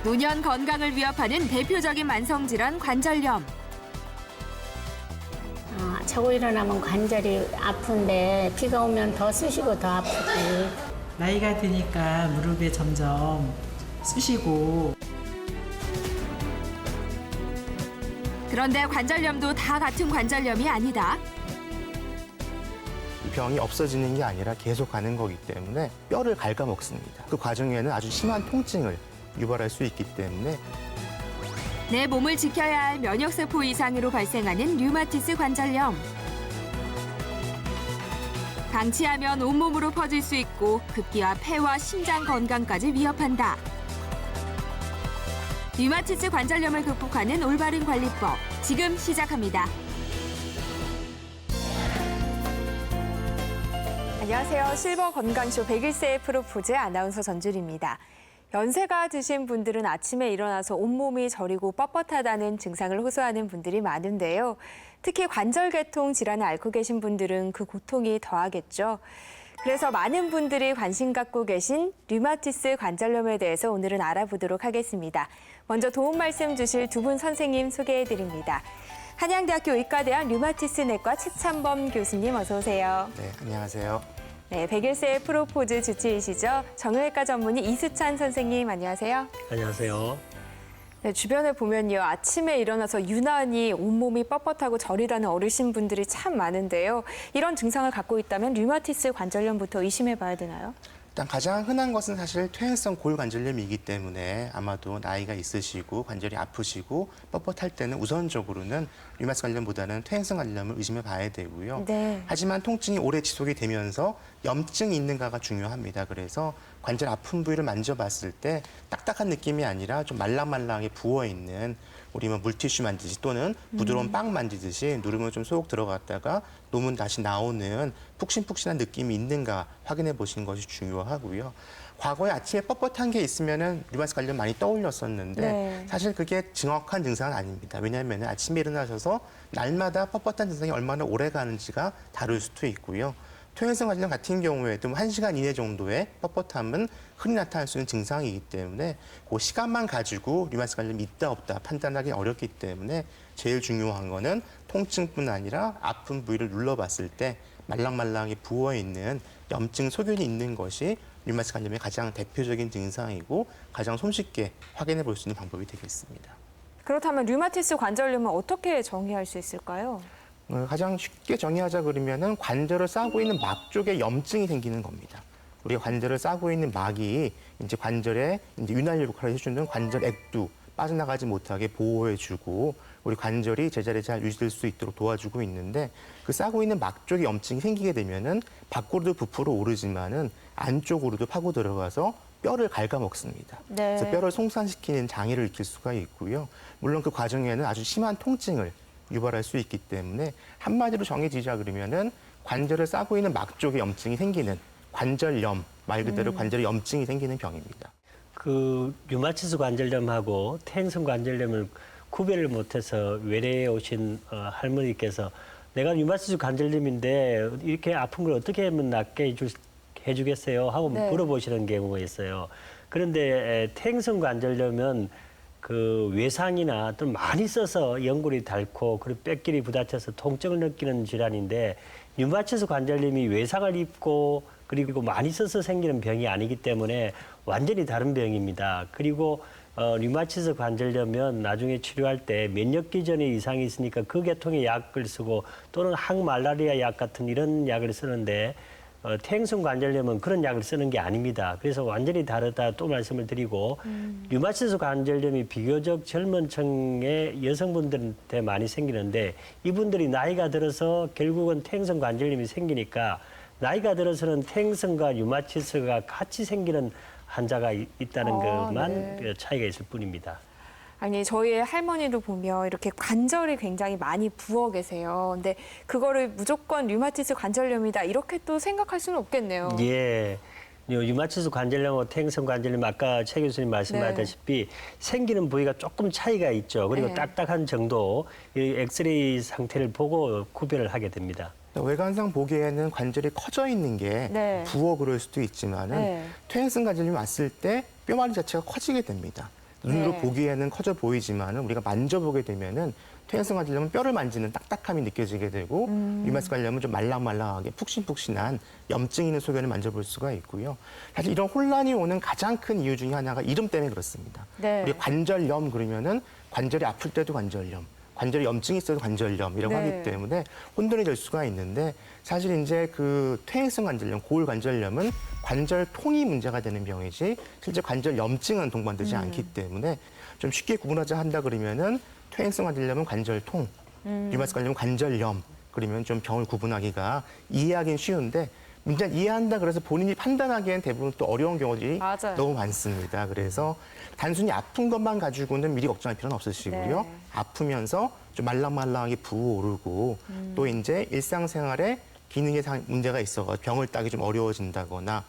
노년 건강을 위협하는 대표적인 만성질환 관절염. 자고 일어나면 관절이 아픈데 비가 오면 더 쑤시고 더 아프지. 나이가 드니까 무릎에 점점 쑤시고. 그런데 관절염도 다 같은 관절염이 아니다. 병이 없어지는 게 아니라 계속 가는 거기 때문에 뼈를 갉아먹습니다. 그 과정에는 아주 심한 통증을 유발할 수 있기 때문에 내 몸을 지켜야 할 면역세포 이상으로 발생하는 류마티스 관절염. 방치하면 온몸으로 퍼질 수 있고 급기야 폐와 심장 건강까지 위협한다. 류마티스 관절염을 극복하는 올바른 관리법, 지금 시작합니다. 안녕하세요. 실버 건강쇼 101세의 프로포즈 아나운서 전주리입니다. 연세가 드신 분들은 아침에 일어나서 온몸이 저리고 뻣뻣하다는 증상을 호소하는 분들이 많은데요. 특히 관절계통 질환을 앓고 계신 분들은 그 고통이 더하겠죠. 그래서 많은 분들이 관심 갖고 계신 류마티스 관절염에 대해서 오늘은 알아보도록 하겠습니다. 먼저 도움 말씀 주실 두 분 선생님 소개해드립니다. 한양대학교 의과대학 류마티스 내과 최찬범 교수님 어서 오세요. 네, 안녕하세요. 네, 101세의 프로포즈 주치의시죠. 정형외과 전문의 이수찬 선생님 안녕하세요. 안녕하세요. 네, 주변에 보면요. 아침에 일어나서 유난히 온몸이 뻣뻣하고 저리다는 어르신분들이 참 많은데요. 이런 증상을 갖고 있다면 류마티스 관절염부터 의심해 봐야 되나요? 일단 가장 흔한 것은 사실 퇴행성 골관절염이기 때문에 아마도 나이가 있으시고 관절이 아프시고 뻣뻣할 때는 우선적으로는 류마티스 관절염보다는 퇴행성 관절염을 의심해 봐야 되고요. 네. 하지만 통증이 오래 지속이 되면서 염증이 있는가가 중요합니다. 그래서 관절 아픈 부위를 만져봤을 때 딱딱한 느낌이 아니라 좀 말랑말랑하게 부어있는 우리 물티슈 만지듯이 또는 부드러운 빵 만지듯이 누르면 좀 쏙 들어갔다가 놓으면 다시 나오는 푹신푹신한 느낌이 있는가 확인해 보시는 것이 중요하고요. 과거에 아침에 뻣뻣한 게 있으면은 류마티스 관련 많이 떠올렸었는데 네. 사실 그게 정확한 증상은 아닙니다. 왜냐하면 아침에 일어나셔서 날마다 뻣뻣한 증상이 얼마나 오래 가는지가 다를 수도 있고요. 퇴행성 관절염 같은 경우에도 1시간 이내 정도의 뻣뻣함은 흔히 나타날 수 있는 증상이기 때문에 그 시간만 가지고 류마티스 관절염이 있다 없다 판단하기 어렵기 때문에 제일 중요한 거는 통증뿐 아니라 아픈 부위를 눌러봤을 때 말랑말랑하게 부어있는 염증 소견이 있는 것이 류마티스 관절염의 가장 대표적인 증상이고 가장 손쉽게 확인해 볼 수 있는 방법이 되겠습니다. 그렇다면 류마티스 관절염은 어떻게 정의할 수 있을까요? 가장 쉽게 정의하자 그러면은 관절을 싸고 있는 막 쪽에 염증이 생기는 겁니다. 우리가 관절을 싸고 있는 막이 이제 관절에 이제 윤활유 역할을 해주는 관절 액두 빠져나가지 못하게 보호해주고 우리 관절이 제자리에 잘 유지될 수 있도록 도와주고 있는데 그 싸고 있는 막 쪽에 염증이 생기게 되면은 밖으로도 부풀어 오르지만은 안쪽으로도 파고 들어가서 뼈를 갉아먹습니다. 네. 그래서 뼈를 송산시키는 장애를 일으킬 수가 있고요. 물론 그 과정에는 아주 심한 통증을 유발할 수 있기 때문에 한마디로 정해지자 그러면은 관절을 싸고 있는 막 쪽에 염증이 생기는 관절염, 말 그대로 관절에 염증이 생기는 병입니다. 그 류마티스 관절염하고 퇴행성 관절염을 구별을 못해서 외래에 오신 할머니께서 내가 류마티스 관절염인데 이렇게 아픈 걸 어떻게 하면 낫게 해주겠어요? 하고 네. 물어보시는 경우가 있어요. 그런데 퇴행성 관절염은 그 외상이나 또 많이 써서 연골이 닳고 그리고 뼈끼리 부딪혀서 통증을 느끼는 질환인데 류마티스 관절염이 외상을 입고 그리고 많이 써서 생기는 병이 아니기 때문에 완전히 다른 병입니다. 그리고 류마티스 관절염은 나중에 치료할 때 면역 기전에 이상이 있으니까 그 계통의 약을 쓰고 또는 항말라리아 약 같은 이런 약을 쓰는데 퇴행성 관절염은 그런 약을 쓰는 게 아닙니다. 그래서 완전히 다르다 또 말씀을 드리고 류마티스 관절염이 비교적 젊은 층의 여성분들한테 많이 생기는데 이분들이 나이가 들어서 결국은 퇴행성 관절염이 생기니까 나이가 들어서는 퇴행성과 류마티스가 같이 생기는 환자가 있다는 것만 네. 차이가 있을 뿐입니다. 아니 저희 할머니도 보면 이렇게 관절이 굉장히 많이 부어 계세요. 근데 그거를 무조건 류마티스 관절염이다 이렇게 또 생각할 수는 없겠네요. 예. 류마티스 관절염하고 퇴행성 관절염 아까 최 교수님 말씀하셨다시피 생기는 부위가 조금 차이가 있죠. 그리고 네. 딱딱한 정도 이 엑스레이 상태를 보고 구별을 하게 됩니다. 외관상 보기에는 관절이 커져 있는 게 네. 부어 그럴 수도 있지만은 네. 퇴행성 관절염이 왔을 때 뼈마리 자체가 커지게 됩니다. 눈으로 네. 보기에는 커져 보이지만 우리가 만져보게 되면은 퇴행성 관절염은 뼈를 만지는 딱딱함이 느껴지게 되고 류마티스 관절염은 좀 말랑말랑하게 푹신푹신한 염증이 있는 소견을 만져볼 수가 있고요. 사실 이런 혼란이 오는 가장 큰 이유 중에 하나가 이름 때문에 그렇습니다. 네. 우리 관절염 그러면은 관절이 아플 때도 관절염, 관절에 염증이 있어도 관절염이라고 네. 하기 때문에 혼돈이 될 수가 있는데 사실 이제 그 퇴행성 관절염, 고울 관절염은 관절통이 문제가 되는 병이지 실제 관절 염증은 동반되지 않기 때문에 좀 쉽게 구분하자 한다 그러면은 퇴행성 관절염은 관절통, 류마티스 관절염은 관절염 그러면 좀 병을 구분하기가 이해하기는 쉬운데 문제는 이해한다 그래서 본인이 판단하기엔 대부분 또 어려운 경우들이 맞아요. 너무 많습니다. 그래서 단순히 아픈 것만 가지고는 미리 걱정할 필요는 없으시고요. 네. 아프면서 좀 말랑말랑하게 부어오르고 또 이제 일상생활에 기능에 문제가 있어서 병을 따기 좀 어려워진다거나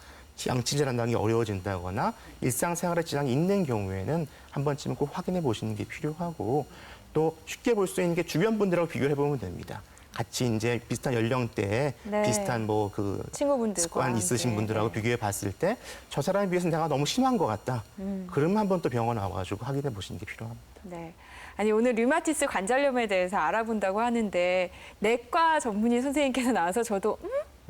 양치질 한다는 게 어려워진다거나 일상생활에 지장이 있는 경우에는 한 번쯤은 꼭 확인해 보시는 게 필요하고 또 쉽게 볼 수 있는 게 주변 분들하고 비교해 보면 됩니다. 같이 이제 비슷한 연령대에 네. 비슷한 뭐 그 친구분들과 습관 있으신 함께. 분들하고 네. 비교해 봤을 때 저 사람에 비해서 내가 너무 심한 것 같다. 그러면 한번 또 병원 와가지고 확인해 보시는 게 필요합니다. 네. 아니 오늘 류마티스 관절염에 대해서 알아본다고 하는데 내과 전문의 선생님께서 나와서 저도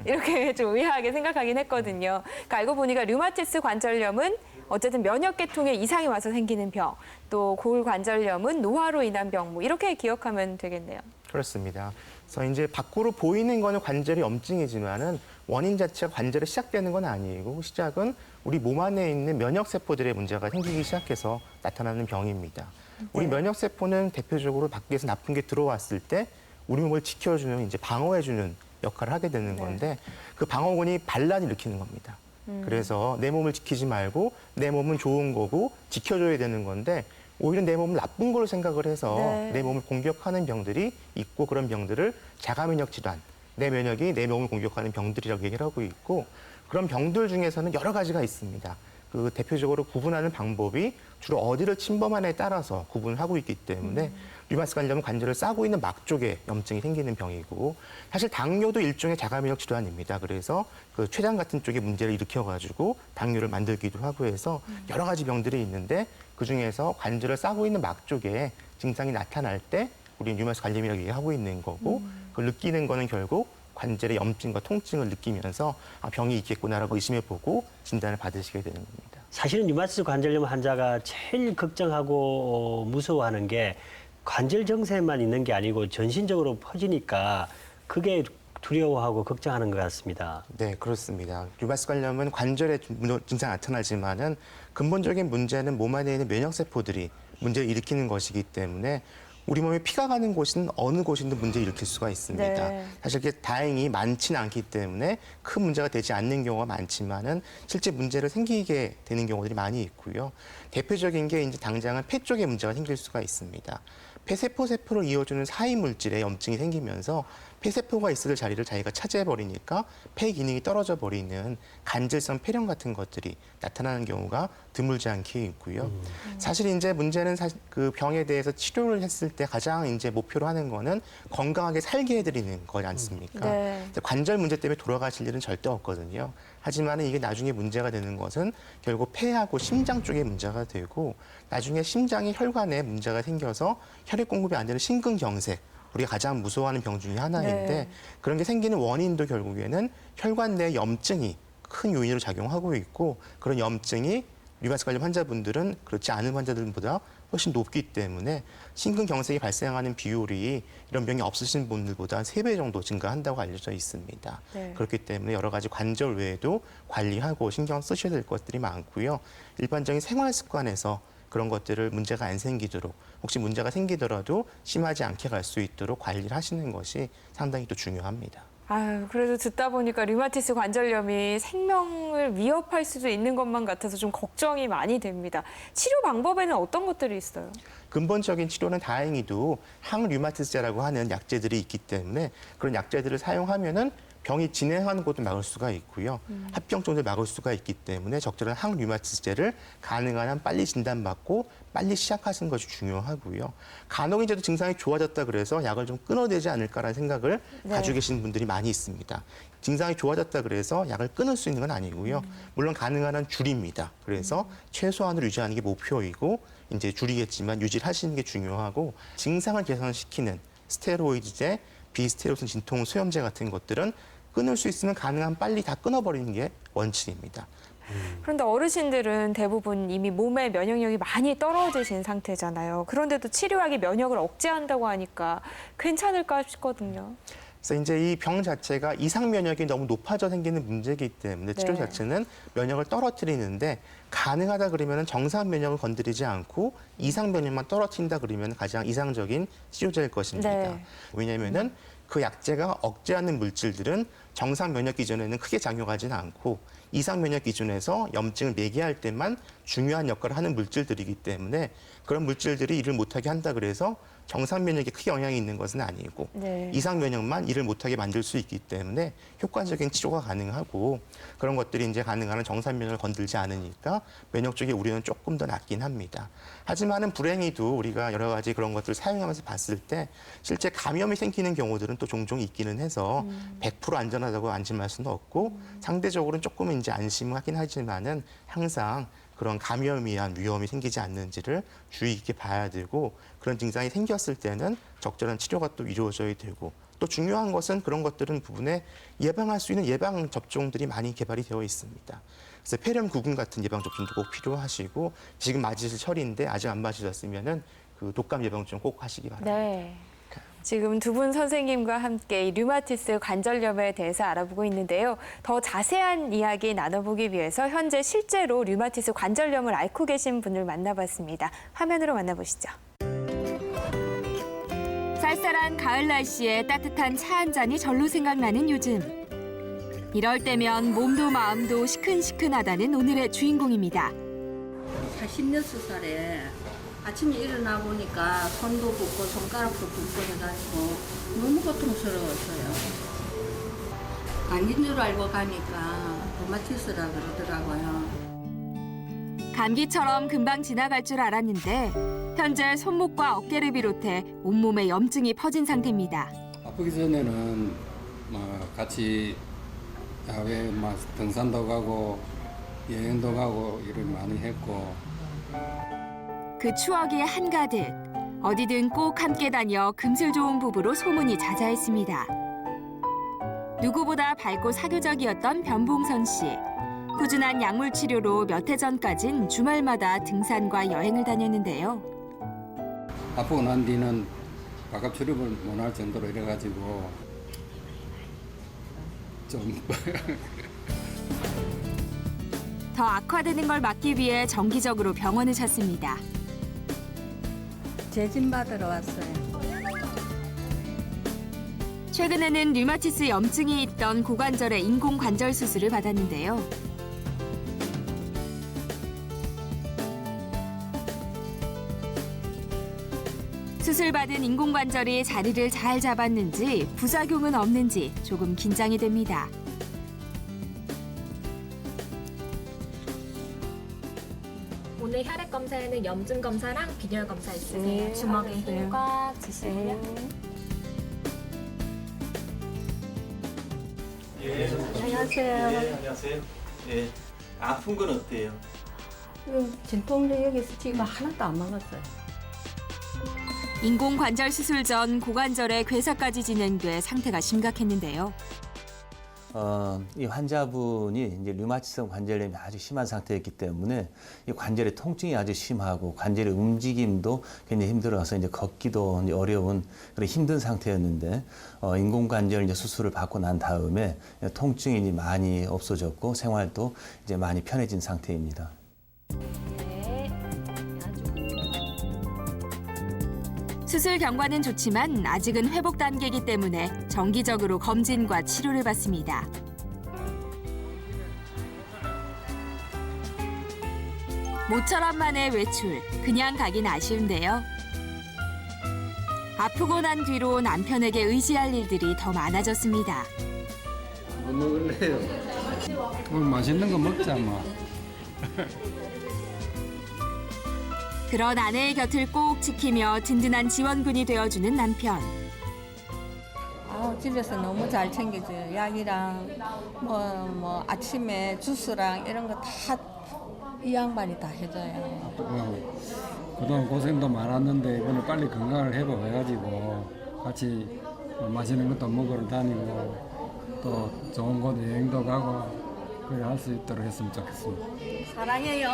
이렇게 좀 의아하게 생각하긴 했거든요. 그러니까 알고 보니까 류마티스 관절염은 어쨌든 면역계통에 이상이 와서 생기는 병, 또 고울 관절염은 노화로 인한 병, 뭐 이렇게 기억하면 되겠네요. 그렇습니다. 그래서 이제 밖으로 보이는 거는 관절이 염증이지만은 원인 자체가 관절에 시작되는 건 아니고 시작은 우리 몸 안에 있는 면역세포들의 문제가 생기기 시작해서 나타나는 병입니다. 우리 면역세포는 대표적으로 밖에서 나쁜 게 들어왔을 때 우리 몸을 지켜주는 이제 방어해주는 역할을 하게 되는 건데 그 방어군이 반란을 일으키는 겁니다. 그래서 내 몸을 지키지 말고 내 몸은 좋은 거고 지켜줘야 되는 건데 오히려 내 몸을 나쁜 걸로 생각을 해서 네. 내 몸을 공격하는 병들이 있고 그런 병들을 자가면역 질환, 내 면역이 내 몸을 공격하는 병들이라고 얘기를 하고 있고 그런 병들 중에서는 여러 가지가 있습니다. 그 대표적으로 구분하는 방법이 주로 어디를 침범하냐에 따라서 구분을 하고 있기 때문에 류마티스 관절염은 관절을 싸고 있는 막 쪽에 염증이 생기는 병이고 사실 당뇨도 일종의 자가면역 질환입니다. 그래서 그 췌장 같은 쪽에 문제를 일으켜가지고 당뇨를 만들기도 하고 해서 여러 가지 병들이 있는데 그 중에서 관절을 싸고 있는 막 쪽에 증상이 나타날 때 우리는 류마티스 관절염이라고 얘기하고 있는 거고 그걸 느끼는 거는 결국 관절의 염증과 통증을 느끼면서 아, 병이 있겠구나라고 의심해보고 진단을 받으시게 되는 겁니다. 사실은 류마티스 관절염 환자가 제일 걱정하고 무서워하는 게 관절 증세만 있는 게 아니고 전신적으로 퍼지니까 그게 두려워하고 걱정하는 것 같습니다. 네, 그렇습니다. 류마티스 관절염은 관절에 증상이 나타나지만은 근본적인 문제는 몸 안에 있는 면역세포들이 문제를 일으키는 것이기 때문에 우리 몸에 피가 가는 곳은 어느 곳이든 문제를 일으킬 수가 있습니다. 네. 사실 그게 다행히 많지는 않기 때문에 큰 문제가 되지 않는 경우가 많지만은 실제 문제를 생기게 되는 경우들이 많이 있고요. 대표적인 게 이제 당장은 폐 쪽에 문제가 생길 수가 있습니다. 폐세포를 이어주는 사이 물질에 염증이 생기면서 폐세포가 있을 자리를 자기가 차지해버리니까 폐 기능이 떨어져 버리는 간질성 폐렴 같은 것들이 나타나는 경우가 드물지 않게 있고요. 사실 이제 문제는 그 병에 대해서 치료를 했을 때 가장 이제 목표로 하는 거는 건강하게 살게 해드리는 거지 않습니까? 네. 관절 문제 때문에 돌아가실 일은 절대 없거든요. 하지만 이게 나중에 문제가 되는 것은 결국 폐하고 심장 쪽에 문제가 되고 나중에 심장이 혈관에 문제가 생겨서 혈액 공급이 안 되는 심근경색 우리가 가장 무서워하는 병 중에 하나인데 네. 그런 게 생기는 원인도 결국에는 혈관 내 염증이 큰 요인으로 작용하고 있고 그런 염증이 류마티스 관련 환자분들은 그렇지 않은 환자들보다 훨씬 높기 때문에 심근경색이 발생하는 비율이 이런 병이 없으신 분들보다 3배 정도 증가한다고 알려져 있습니다. 네. 그렇기 때문에 여러 가지 관절 외에도 관리하고 신경 쓰셔야 될 것들이 많고요. 일반적인 생활 습관에서 그런 것들을 문제가 안 생기도록 혹시 문제가 생기더라도 심하지 않게 갈 수 있도록 관리를 하시는 것이 상당히 또 중요합니다. 아유, 그래도 듣다 보니까 류마티스 관절염이 생명을 위협할 수도 있는 것만 같아서 좀 걱정이 많이 됩니다. 치료 방법에는 어떤 것들이 있어요? 근본적인 치료는 다행히도 항류마티스제라고 하는 약제들이 있기 때문에 그런 약제들을 사용하면은 병이 진행하는 것도 막을 수가 있고요. 합병증도 막을 수가 있기 때문에 적절한 항류마티스제를 가능한 한 빨리 진단받고 빨리 시작하시는 것이 중요하고요. 간혹 이제도 증상이 좋아졌다 그래서 약을 좀 끊어야 되지 않을까라는 생각을 네. 가지고 계신 분들이 많이 있습니다. 증상이 좋아졌다 그래서 약을 끊을 수 있는 건 아니고요. 물론 가능한 한 줄입니다. 그래서 최소한으로 유지하는 게 목표이고 이제 줄이겠지만 유지를 하시는 게 중요하고 증상을 개선시키는 스테로이드제, 비스테로이드 진통 소염제 같은 것들은 끊을 수 있으면 가능한 빨리 다 끊어버리는 게 원칙입니다. 그런데 어르신들은 대부분 이미 몸의 면역력이 많이 떨어지신 상태잖아요. 그런데도 치료약이 면역을 억제한다고 하니까 괜찮을까 싶거든요. 그래서 이제 이 병 자체가 이상 면역이 너무 높아져 생기는 문제이기 때문에 치료 네. 자체는 면역을 떨어뜨리는데 가능하다 그러면 정상 면역을 건드리지 않고 이상 면역만 떨어뜨린다 그러면 가장 이상적인 치료제일 것입니다. 네. 왜냐하면은 그 약제가 억제하는 물질들은 정상 면역 기준에는 크게 작용하지는 않고 이상 면역 기준에서 염증을 매개할 때만 중요한 역할을 하는 물질들이기 때문에 그런 물질들이 일을 못하게 한다 그래서 정상 면역에 크게 영향이 있는 것은 아니고 네. 이상 면역만 일을 못하게 만들 수 있기 때문에 효과적인 치료가 가능하고 그런 것들이 이제 가능한 정상 면역을 건들지 않으니까 면역 쪽의 우려는 조금 더 낮긴 합니다. 하지만은 불행히도 우리가 여러 가지 그런 것들을 사용하면서 봤을 때 실제 감염이 생기는 경우들은 또 종종 있기는 해서 100% 안전하다고 안심할 수는 없고 상대적으로는 조금 이제 안심하긴 하지만은 항상 그런 감염에 의한 위험이 생기지 않는지를 주의 깊게 봐야 되고 그런 증상이 생겼을 때는 적절한 치료가 또 이루어져야 되고 또 중요한 것은 그런 것들은 부분에 예방할 수 있는 예방 접종들이 많이 개발이 되어 있습니다. 그래서 폐렴 구군 같은 예방 접종도 꼭 필요하시고 지금 맞으실 철인데 아직 안 맞으셨으면은 그 독감 예방접종 꼭 하시기 바랍니다. 네. 지금 두 분 선생님과 함께 이 류마티스 관절염에 대해서 알아보고 있는데요. 더 자세한 이야기 나눠보기 위해서 현재 실제로 류마티스 관절염을 앓고 계신 분을 만나봤습니다. 화면으로 만나보시죠. 쌀쌀한 가을 날씨에 따뜻한 차 한 잔이 절로 생각나는 요즘. 이럴 때면 몸도 마음도 시큰시큰하다는 오늘의 주인공입니다. 46살에 아침에 일어나 보니까 손도 붓고 손가락도 붓고 해가지고 너무 고통스러웠어요. 감기인 줄 알고 가니까 류마티스라 그러더라고요. 감기처럼 금방 지나갈 줄 알았는데 현재 손목과 어깨를 비롯해 온몸에 염증이 퍼진 상태입니다. 아프기 전에는 같이 야외 등산도 가고 여행도 가고 일을 많이 했고 그 추억이 한가득. 어디든 꼭 함께 다녀 금슬 좋은 부부로 소문이 자자했습니다. 누구보다 밝고 사교적이었던 변봉선 씨. 꾸준한 약물 치료로 몇 해 전까진 주말마다 등산과 여행을 다녔는데요. 아프고 난 뒤는 바깥 출입을 못 할 정도로 이래가지고 좀 더 악화되는 걸 막기 위해 정기적으로 병원을 찾습니다. 재진 받으러 왔어요. 최근에는 류마티스 염증이 있던 고관절의 인공관절 수술을 받았는데요. 수술받은 인공관절이 자리를 잘 잡았는지 부작용은 없는지 조금 긴장이 됩니다. 오늘 혈액 검사에는 염증 검사랑 빈혈 검사 있으세요. 주먹에 힘꽉 쥐시고요. 안녕하세요. 안녕하세요. 예. 아픈 건 어때요? 진통제 여기서 지금 하나도 안 먹었어요. 인공관절 수술 전 고관절에 괴사까지 진행돼 상태가 심각했는데요. 이 환자분이 이제 류마티성 관절염이 아주 심한 상태였기 때문에 이 관절의 통증이 아주 심하고 관절의 움직임도 굉장히 힘들어서 이제 걷기도 이제 어려운 그런 힘든 상태였는데 인공관절 이제 수술을 받고 난 다음에 통증이 이제 많이 없어졌고 생활도 이제 많이 편해진 상태입니다. 수술 경과는 좋지만 아직은 회복 단계이기 때문에 정기적으로 검진과 치료를 받습니다. 모처럼 만의 외출, 그냥 가긴 아쉬운데요. 아프고 난 뒤로 남편에게 의지할 일들이 더 많아졌습니다. 뭐 먹을래요? 오늘 맛있는 거 먹자 뭐. 그런 아내의 곁을 꼭 지키며 든든한 지원군이 되어주는 남편. 집에서 너무 잘 챙겨줘요. 약이랑 뭐 아침에 주스랑 이런 거 다 이 양반이 다 해줘요. 그동안 고생도 많았는데 이번에 빨리 건강을 회복해가지고 같이 맛있는 것도 먹으러 다니고 또 좋은 곳 여행도 가고 그래 할 수 있도록 했으면 좋겠습니다. 사랑해요.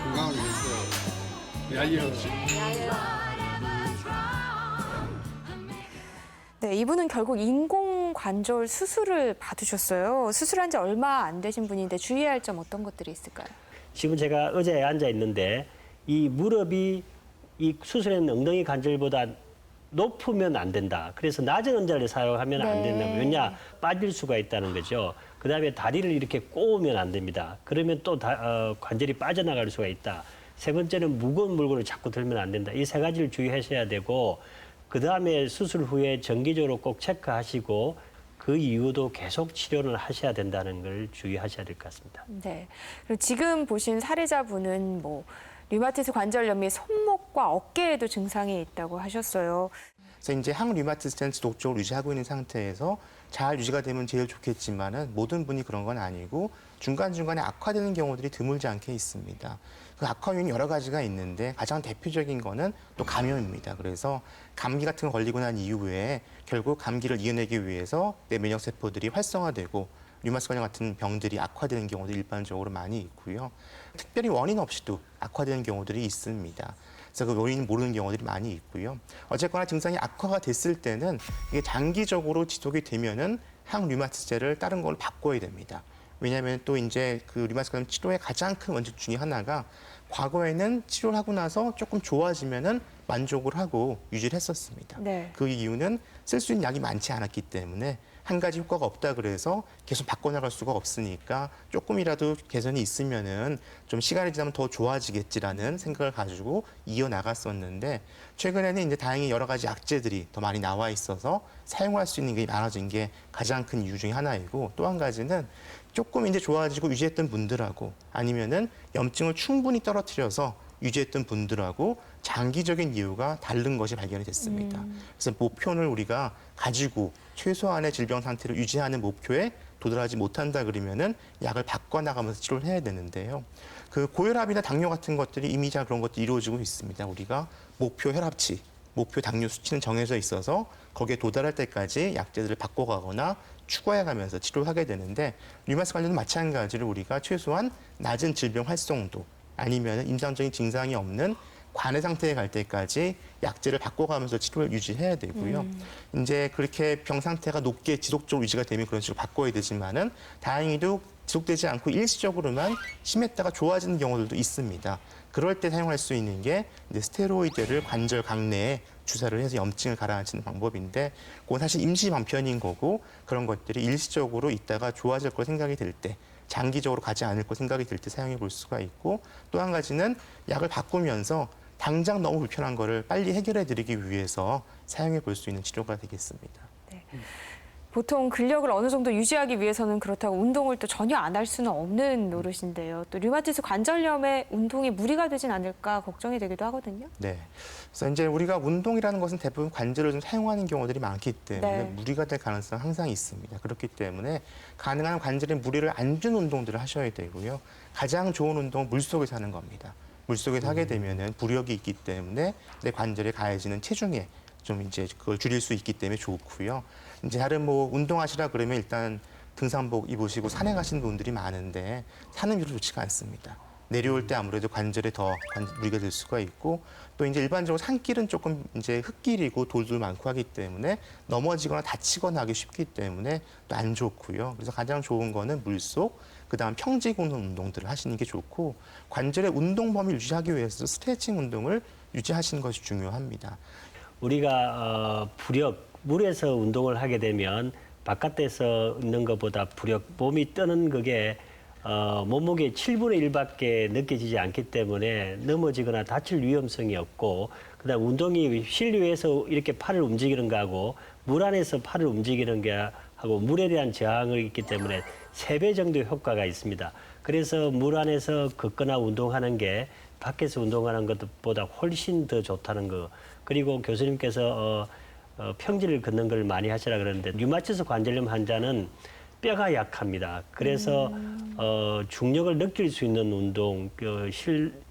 건강을 위해서 야여. 네, 이분은 결국 인공관절 수술을 받으셨어요. 수술한 지 얼마 안 되신 분인데 주의해야 할 점 어떤 것들이 있을까요? 지금 제가 의자에 앉아 있는데 이 무릎이 이 수술한 엉덩이 관절보다 높으면 안 된다. 그래서 낮은 의자를 사용하면 안 된다. 왜냐? 빠질 수가 있다는 거죠. 그다음에 다리를 이렇게 꼬우면 안 됩니다. 그러면 또 관절이 빠져나갈 수가 있다. 세 번째는 무거운 물건을 자꾸 들면 안 된다. 이 세 가지를 주의하셔야 되고 그다음에 수술 후에 정기적으로 꼭 체크하시고 그 이후도 계속 치료를 하셔야 된다는 걸 주의하셔야 될 것 같습니다. 네. 그리고 지금 보신 사례자분은 뭐 류마티스 관절염이 손목과 어깨에도 증상이 있다고 하셨어요. 그래서 이제 항류마티스는 지속적으로 유지하고 있는 상태에서 잘 유지가 되면 제일 좋겠지만은 모든 분이 그런 건 아니고 중간중간에 악화되는 경우들이 드물지 않게 있습니다. 그 악화 요인이 여러 가지가 있는데 가장 대표적인 거는 또 감염입니다. 그래서 감기 같은 거 걸리고 난 이후에 결국 감기를 이겨내기 위해서 내 면역 세포들이 활성화되고 류마티스 관절 같은 병들이 악화되는 경우도 일반적으로 많이 있고요. 특별히 원인 없이도 악화되는 경우들이 있습니다. 그래서 그 원인 모르는 경우들이 많이 있고요. 어쨌거나 증상이 악화가 됐을 때는 이게 장기적으로 지속이 되면은 항류마티스제를 다른 걸로 바꿔야 됩니다. 왜냐하면 또 이제 그 류마티스 관절 치료의 가장 큰 원칙 중에 하나가 과거에는 치료를 하고 나서 조금 좋아지면은 만족을 하고 유지를 했었습니다. 네. 그 이유는 쓸 수 있는 약이 많지 않았기 때문에 한 가지 효과가 없다 그래서 계속 바꿔나갈 수가 없으니까 조금이라도 개선이 있으면은 좀 시간이 지나면 더 좋아지겠지라는 생각을 가지고 이어나갔었는데 최근에는 이제 다행히 여러 가지 약제들이 더 많이 나와 있어서 사용할 수 있는 게 많아진 게 가장 큰 이유 중에 하나이고 또 한 가지는 조금 이제 좋아지고 유지했던 분들하고 아니면은 염증을 충분히 떨어뜨려서 유지했던 분들하고 장기적인 이유가 다른 것이 발견이 됐습니다. 그래서 목표를 우리가 가지고 최소한의 질병 상태를 유지하는 목표에 도달하지 못한다 그러면은 약을 바꿔나가면서 치료를 해야 되는데요. 그 고혈압이나 당뇨 같은 것들이 이미 잘 그런 것들이 이루어지고 있습니다. 우리가 목표 혈압치, 목표 당뇨 수치는 정해져 있어서 거기에 도달할 때까지 약제들을 바꿔가거나 추가해가면서 치료를 하게 되는데 류마티스 관절도 마찬가지로 우리가 최소한 낮은 질병 활성도 아니면 임상적인 증상이 없는 관해 상태에 갈 때까지 약제를 바꿔가면서 치료를 유지해야 되고요. 이제 그렇게 병 상태가 높게 지속적으로 유지가 되면 그런 식으로 바꿔야 되지만은 다행히도 지속되지 않고 일시적으로만 심했다가 좋아지는 경우들도 있습니다. 그럴 때 사용할 수 있는 게 이제 스테로이드를 관절 강내에 주사를 해서 염증을 가라앉히는 방법인데 그건 사실 임시 방편인 거고 그런 것들이 일시적으로 있다가 좋아질 거 생각이 들 때 장기적으로 가지 않을 거 생각이 들 때 사용해 볼 수가 있고 또 한 가지는 약을 바꾸면서 당장 너무 불편한 거를 빨리 해결해 드리기 위해서 사용해 볼 수 있는 치료가 되겠습니다. 네. 보통 근력을 어느 정도 유지하기 위해서는 그렇다고 운동을 또 전혀 안 할 수는 없는 노릇인데요. 또 류마티스 관절염에 운동이 무리가 되진 않을까 걱정이 되기도 하거든요. 네. 그래서 이제 우리가 운동이라는 것은 대부분 관절을 좀 사용하는 경우들이 많기 때문에 네. 무리가 될 가능성은 항상 있습니다. 그렇기 때문에 가능한 관절에 무리를 안 주는 운동들을 하셔야 되고요. 가장 좋은 운동은 물속에서 하는 겁니다. 물속에서 하게 되면은 부력이 있기 때문에 내 관절에 가해지는 체중에 좀 이제 그걸 줄일 수 있기 때문에 좋고요. 이제 다른 뭐 운동하시라 그러면 일단 등산복 입으시고 산에 가시는 분들이 많은데 산은 별로 좋지가 않습니다. 내려올 때 아무래도 관절에 더 무리가 될 수가 있고 또 이제 일반적으로 산길은 조금 이제 흙길이고 돌도 많고 하기 때문에 넘어지거나 다치거나 하기 쉽기 때문에 또 안 좋고요. 그래서 가장 좋은 거는 물속, 그다음 평지 걷는 운동들을 하시는 게 좋고 관절의 운동 범위를 유지하기 위해서 스트레칭 운동을 유지하시는 것이 중요합니다. 우리가 부력, 물에서 운동을 하게 되면 바깥에서 있는 것보다 부력, 몸이 뜨는 그게 몸무게 7분의 1밖에 느껴지지 않기 때문에 넘어지거나 다칠 위험성이 없고 그다음 운동이 실내에서 이렇게 팔을 움직이는 거하고 물 안에서 팔을 움직이는 게 하고 물에 대한 저항이 있기 때문에 3배 정도의 효과가 있습니다. 그래서 물 안에서 걷거나 운동하는 게 밖에서 운동하는 것보다 훨씬 더 좋다는 거. 그리고 교수님께서 평지를 걷는 걸 많이 하시라 그러는데 류마티스 관절염 환자는 뼈가 약합니다. 그래서 중력을 느낄 수 있는 운동,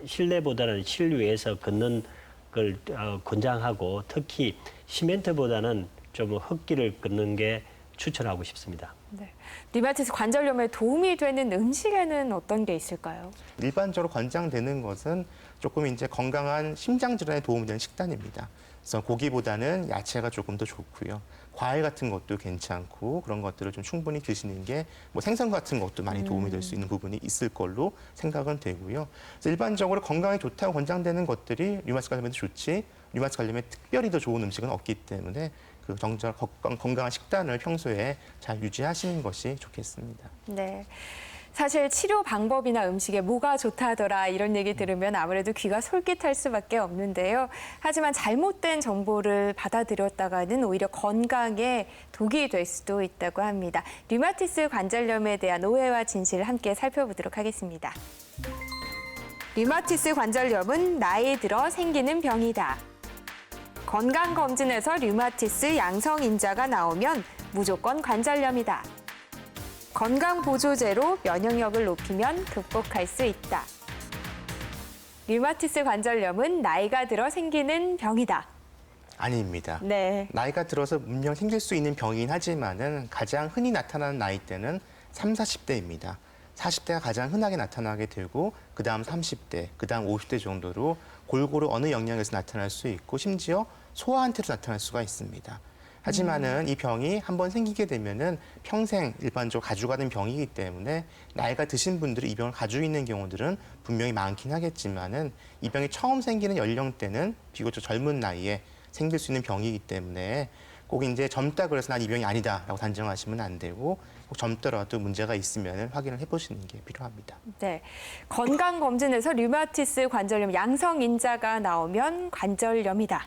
실내보다는 실외에서 걷는 걸 권장하고 특히 시멘트보다는 좀 흙길을 걷는 게 추천하고 싶습니다. 네. 류마티스 관절염에 도움이 되는 음식에는 어떤 게 있을까요? 일반적으로 권장되는 것은 조금 이제 건강한 심장 질환에 도움이 되는 식단입니다. 그래서 고기보다는 야채가 조금 더 좋고요. 과일 같은 것도 괜찮고 그런 것들을 좀 충분히 드시는 게 뭐 생선 같은 것도 많이 도움이 될 수 있는 부분이 있을 걸로 생각은 되고요. 그래서 일반적으로 건강에 좋다고 권장되는 것들이 류마티스 관절염에도 좋지 류마티스 관절염에 특별히 더 좋은 음식은 없기 때문에 그 정절 건강한 식단을 평소에 잘 유지하시는 것이 좋겠습니다. 네. 사실 치료 방법이나 음식에 뭐가 좋다더라 이런 얘기 들으면 아무래도 귀가 솔깃할 수밖에 없는데요. 하지만 잘못된 정보를 받아들였다가는 오히려 건강에 독이 될 수도 있다고 합니다. 류마티스 관절염에 대한 오해와 진실을 함께 살펴보도록 하겠습니다. 류마티스 관절염은 나이 들어 생기는 병이다. 건강검진에서 류마티스 양성인자가 나오면 무조건 관절염이다. 건강보조제로 면역력을 높이면 극복할 수 있다. 류마티스 관절염은 나이가 들어 생기는 병이다. 아닙니다. 네. 나이가 들어서 분명 생길 수 있는 병이긴 하지만은 가장 흔히 나타나는 나이대는 30, 40대입니다. 40대가 가장 흔하게 나타나게 되고 그다음 30대, 그다음 50대 정도로 골고루 어느 영역에서 나타날 수 있고 심지어 소아한테도 나타날 수가 있습니다. 하지만은 이 병이 한번 생기게 되면은 평생 일반적으로 가져가는 병이기 때문에 나이가 드신 분들이 이 병을 가지고 있는 경우들은 분명히 많긴 하겠지만은 이 병이 처음 생기는 연령대는 비교적 젊은 나이에 생길 수 있는 병이기 때문에 꼭 이제 젊다 그래서 난 이 병이 아니다라고 단정하시면 안 되고 꼭 젊더라도 문제가 있으면 확인을 해보시는 게 필요합니다. 네. 건강검진에서 류마티스 관절염 양성인자가 나오면 관절염이다.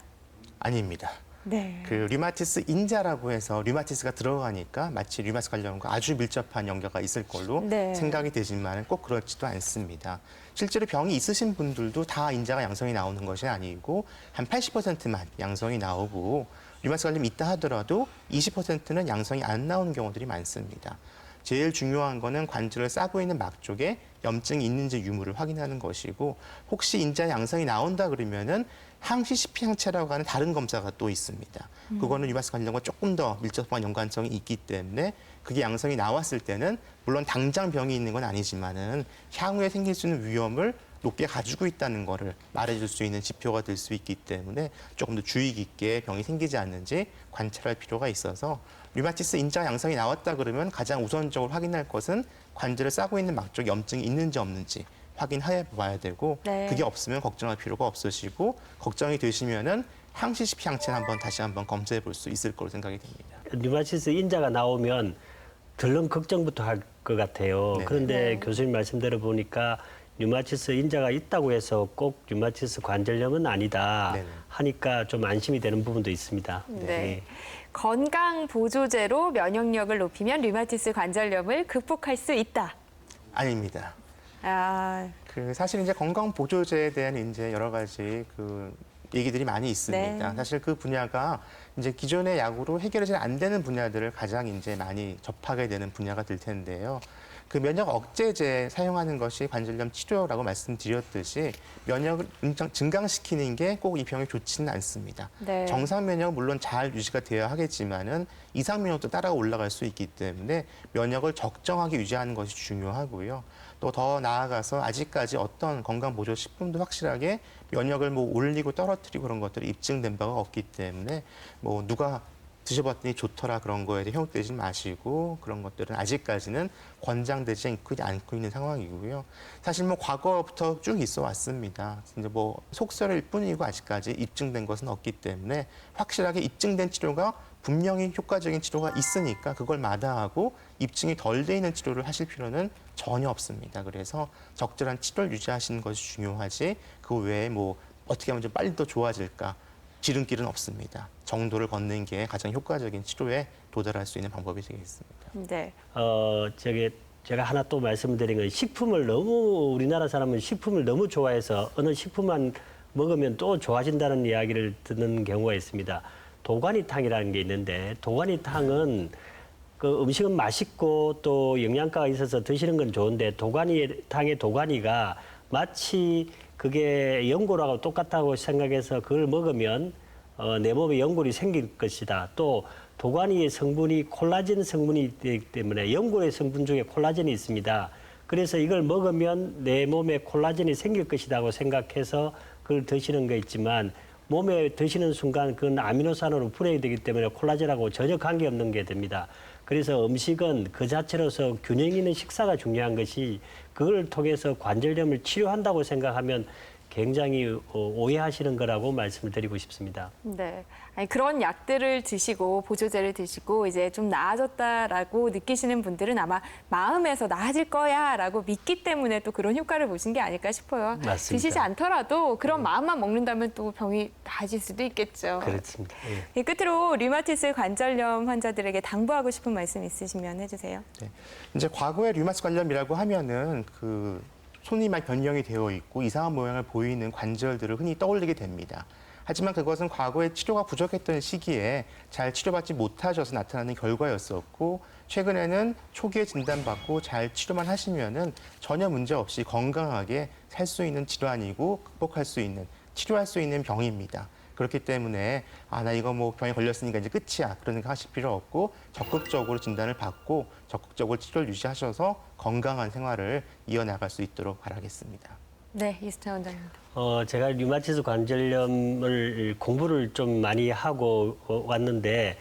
아닙니다. 네. 그 류마티스 인자라고 해서 류마티스가 들어가니까 마치 류마티스 관련과 아주 밀접한 연계가 있을 걸로 네. 생각이 되지만 꼭 그렇지도 않습니다. 실제로 병이 있으신 분들도 다 인자가 양성이 나오는 것이 아니고 한 80%만 양성이 나오고 류마티스 관련이 있다 하더라도 20%는 양성이 안 나오는 경우들이 많습니다. 제일 중요한 거는 관절을 싸고 있는 막 쪽에 염증이 있는지 유무를 확인하는 것이고 혹시 인자 양성이 나온다 그러면은 항시 CP항체라고 하는 다른 검사가 또 있습니다. 그거는 류마티스 관련과 조금 더 밀접한 연관성이 있기 때문에 그게 양성이 나왔을 때는 물론 당장 병이 있는 건 아니지만은 향후에 생길 수 있는 위험을 높게 가지고 있다는 거를 말해줄 수 있는 지표가 될 수 있기 때문에 조금 더 주의 깊게 병이 생기지 않는지 관찰할 필요가 있어서 류마티스 인자 양성이 나왔다 그러면 가장 우선적으로 확인할 것은 관절을 싸고 있는 막 쪽에 염증이 있는지 없는지 확인해 봐야 되고 네. 그게 없으면 걱정할 필요가 없으시고 걱정이 되시면은 항시 CP항체를 다시 한번 검사해 볼 수 있을 거로 생각이 됩니다. 류마티스 인자가 나오면 덜렁 걱정부터 할 것 같아요. 네. 그런데 네. 교수님 말씀대로 보니까 류마티스 인자가 있다고 해서 꼭 류마티스 관절염은 아니다 네네. 하니까 좀 안심이 되는 부분도 있습니다. 네. 건강보조제로 면역력을 높이면 류마티스 관절염을 극복할 수 있다. 아닙니다. 아, 그 사실 이제 건강 보조제에 대한 이제 여러 가지 그 얘기들이 많이 있습니다. 네. 사실 그 분야가 이제 기존의 약으로 해결이 잘 안 되는 분야들을 가장 이제 많이 접하게 되는 분야가 될 텐데요. 그 면역 억제제 사용하는 것이 관절염 치료라고 말씀드렸듯이 면역을 증강시키는 게 꼭 이 병에 좋지는 않습니다. 네. 정상 면역은 물론 잘 유지가 되어야 하겠지만은 이상 면역도 따라 올라갈 수 있기 때문에 면역을 적정하게 유지하는 것이 중요하고요. 또 더 나아가서 아직까지 어떤 건강보조 식품도 확실하게 면역을 뭐 올리고 떨어뜨리고 그런 것들이 입증된 바가 없기 때문에 뭐 누가 드셔봤더니 좋더라 그런 거에 대해 현혹되지 마시고 그런 것들은 아직까지는 권장되지 않고 있는 상황이고요. 사실 뭐 과거부터 쭉 있어 왔습니다. 이제 뭐 속설일 뿐이고 아직까지 입증된 것은 없기 때문에 확실하게 입증된 치료가 분명히 효과적인 치료가 있으니까 그걸 마다하고 입증이 덜 돼 있는 치료를 하실 필요는 전혀 없습니다. 그래서 적절한 치료를 유지하시는 것이 중요하지 그 외에 뭐 어떻게 하면 좀 빨리 더 좋아질까 지름길은 없습니다. 정도를 걷는 게 가장 효과적인 치료에 도달할 수 있는 방법이 되겠습니다. 네. 제가 하나 또 말씀드린 건 식품을 너무 우리나라 사람은 식품을 너무 좋아해서 어느 식품만 먹으면 또 좋아진다는 이야기를 듣는 경우가 있습니다. 도가니탕이라는 게 있는데 도가니탕은 그 음식은 맛있고 또 영양가가 있어서 드시는 건 좋은데 도가니탕의 도가니가 마치 그게 연골하고 똑같다고 생각해서 그걸 먹으면 내 몸에 연골이 생길 것이다. 또 도가니의 성분이 콜라겐 성분이 되기 때문에 연골의 성분 중에 콜라겐이 있습니다. 그래서 이걸 먹으면 내 몸에 콜라겐이 생길 것이라고 생각해서 그걸 드시는 거 있지만 몸에 드시는 순간 그건 아미노산으로 분해이 되기 때문에 콜라겐하고 전혀 관계없는 게 됩니다. 그래서 음식은 그 자체로서 균형 있는 식사가 중요한 것이 그걸 통해서 관절염을 치료한다고 생각하면 굉장히 오해하시는 거라고 말씀을 드리고 싶습니다. 네. 아니, 그런 약들을 드시고 보조제를 드시고 이제 좀 나아졌다라고 느끼시는 분들은 아마 마음에서 나아질 거야라고 믿기 때문에 또 그런 효과를 보신 게 아닐까 싶어요. 맞습니다. 드시지 않더라도 그런 마음만 먹는다면 또 병이 나아질 수도 있겠죠. 그렇습니다. 예, 끝으로 류마티스 관절염 환자들에게 당부하고 싶은 말씀 있으시면 해주세요. 네. 이제 과거의 류마티스 관절염이라고 하면은 그 손이 많이 변형이 되어 있고 이상한 모양을 보이는 관절들을 흔히 떠올리게 됩니다. 하지만 그것은 과거에 치료가 부족했던 시기에 잘 치료받지 못하셔서 나타나는 결과였었고 최근에는 초기에 진단받고 잘 치료만 하시면은 전혀 문제 없이 건강하게 살 수 있는 질환이고 극복할 수 있는 치료할 수 있는 병입니다. 그렇기 때문에 나 이거 뭐 병에 걸렸으니까 이제 끝이야 그런 생각 하실 필요 없고 적극적으로 진단을 받고 적극적으로 치료를 유지하셔서 건강한 생활을 이어나갈 수 있도록 바라겠습니다. 네, 이수찬 원장입니다. 제가 류마티스 관절염을 공부를 좀 많이 하고 왔는데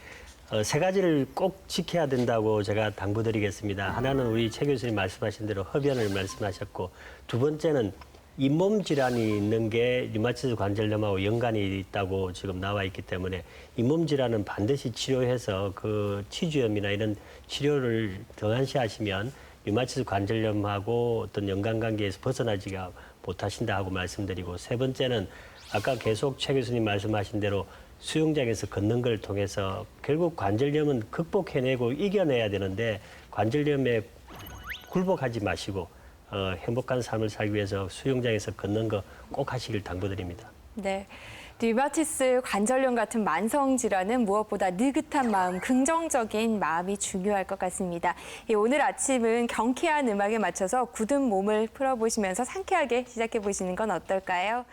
세 가지를 꼭 지켜야 된다고 제가 당부드리겠습니다. 하나는 우리 최 교수님 말씀하신 대로 흡연을 말씀하셨고 두 번째는 잇몸 질환이 있는 게 류마티스 관절염하고 연관이 있다고 지금 나와 있기 때문에 잇몸 질환은 반드시 치료해서 그 치주염이나 이런 치료를 등한시 하시면 류마티스 관절염하고 어떤 연관관계에서 벗어나지가 못하신다 하고 말씀드리고 세 번째는 아까 계속 최 교수님 말씀하신 대로 수영장에서 걷는 걸 통해서 결국 관절염은 극복해내고 이겨내야 되는데 관절염에 굴복하지 마시고 행복한 삶을 살기 위해서 수영장에서 걷는 거 꼭 하시길 당부드립니다. 네. 류마티스 관절염 같은 만성 질환은 무엇보다 느긋한 마음, 긍정적인 마음이 중요할 것 같습니다. 오늘 아침은 경쾌한 음악에 맞춰서 굳은 몸을 풀어보시면서 상쾌하게 시작해 보시는 건 어떨까요?